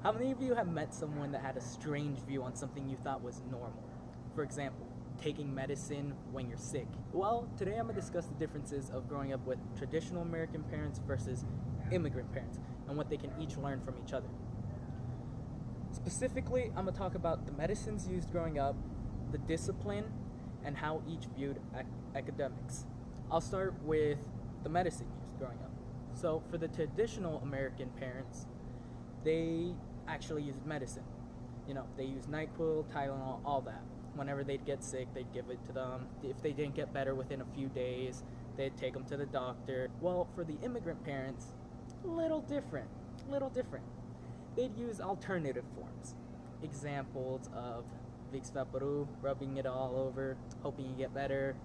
How many of you have met someone that had a strange view on something you thought was normal? For example, taking medicine when you're sick. Well, today I'm going to discuss the differences of growing up with traditional American parents versus immigrant parents and what they can each learn from each other. Specifically, I'm going to talk about the medicines used growing up, the discipline, and how each viewed academics. I'll start with the medicine used growing up. So for the traditional American parents, they actually used medicine. They used NyQuil, Tylenol, all that. Whenever they'd get sick, they'd give it to them. If they didn't get better within a few days, they'd take them to the doctor. Well, for the immigrant parents, little different. They'd use alternative forms. Examples of Vicks Vaporub, rubbing it all over, hoping you get better,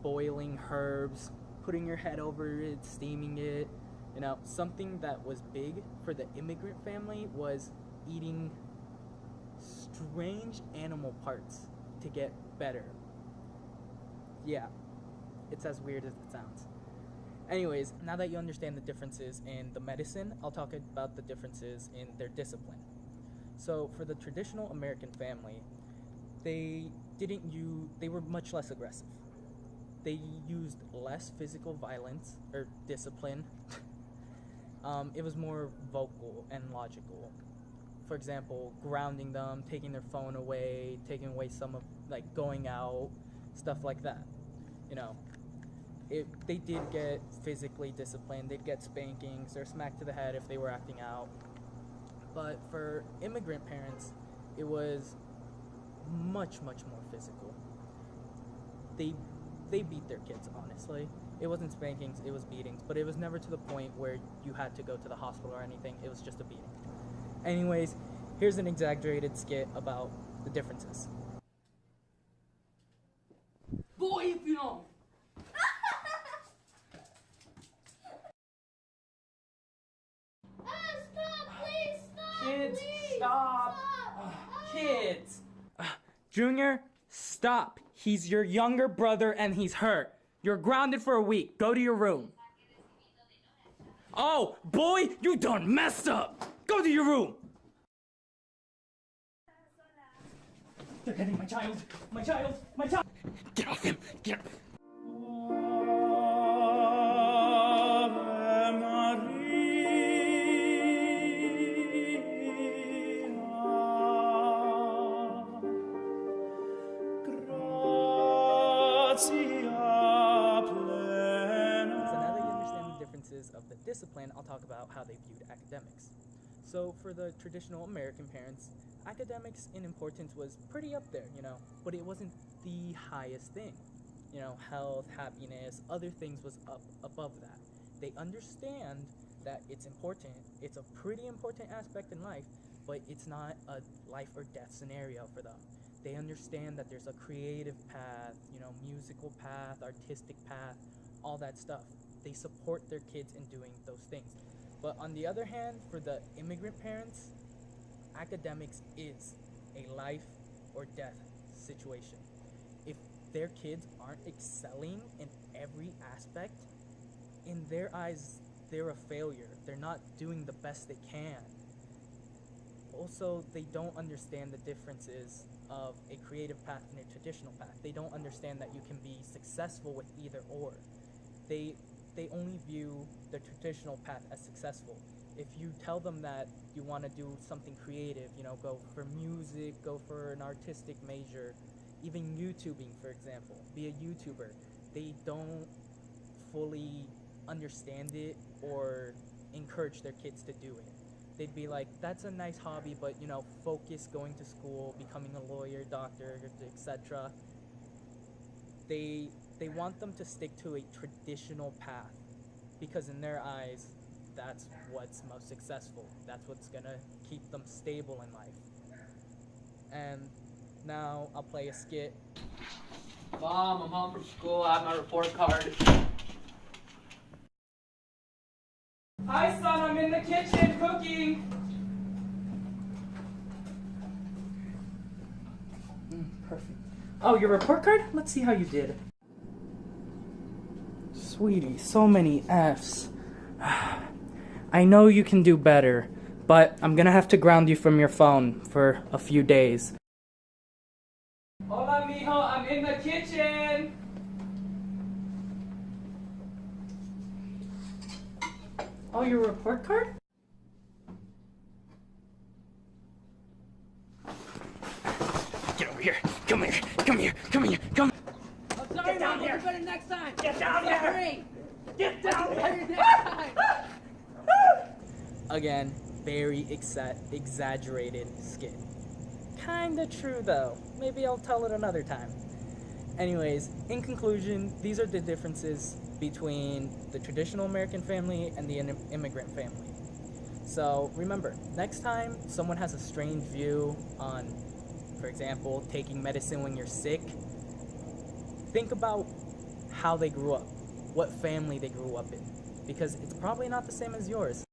boiling herbs, putting your head over it, steaming it. Something that was big for the immigrant family was eating strange animal parts to get better. Yeah, it's as weird as it sounds. Anyways, now that you understand the differences in the medicine, I'll talk about the differences in their discipline. So for the traditional American family, they were much less aggressive. They used less physical violence or discipline. It was more vocal and logical. For example, grounding them, taking their phone away, taking away some of, going out, stuff like that. They did get physically disciplined. They'd get spankings or smacked to the head if they were acting out. But for immigrant parents, it was much more physical. They beat their kids, honestly. It wasn't spankings, it was beatings, but it was never to the point where you had to go to the hospital or anything. It was just a beating. Anyways, here's an exaggerated skit about the differences. Boy, if you know. Stop, please, stop, Kids, please, stop. stop. Kids! Junior, stop. He's your younger brother and he's hurt. You're grounded for a week. Go to your room. Oh, boy, you done messed up. Go to your room. They're getting my child. Get off him. Get off. Of the discipline, I'll talk about how they viewed academics. So for the traditional American parents, academics in importance was pretty up there, but it wasn't the highest thing. Health, happiness, other things was up above that. They understand that it's important. It's a pretty important aspect in life, but it's not a life or death scenario for them. They understand that there's a creative path, musical path, artistic path, all that stuff. They support their kids in doing those things. But on the other hand, for the immigrant parents, academics is a life or death situation. If their kids aren't excelling in every aspect, in their eyes, they're a failure. They're not doing the best they can. Also, they don't understand the differences of a creative path and a traditional path. They don't understand that you can be successful with either or. They only view the traditional path as successful. If you tell them that you want to do something creative, go for music, go for an artistic major, even YouTubing, for example, be a YouTuber, they don't fully understand it or encourage their kids to do it. They'd be like, that's a nice hobby, but, focus going to school, becoming a lawyer, doctor, etc. They want them to stick to a traditional path because in their eyes, that's what's most successful. That's what's gonna keep them stable in life. And now I'll play a skit. Mom, I'm home from school. I have my report card. Hi, son, I'm in the kitchen cooking. Perfect. Oh, your report card? Let's see how you did. Sweetie, so many Fs. I know you can do better, but I'm gonna have to ground you from your phone for a few days. Hola, mijo. I'm in the kitchen. Oh, your report card? Get over here. Come here. Come here. Come here. Come. I'm sorry, Mom. We'll do better next time. Get down here. Sorry. Get down Better next time. Again, very exaggerated skit. Kinda true though. Maybe I'll tell it another time. Anyways, in conclusion, these are the differences between the traditional American family and the immigrant family. So remember, next time someone has a strange view on, for example, taking medicine when you're sick, think about how they grew up, what family they grew up in, because it's probably not the same as yours.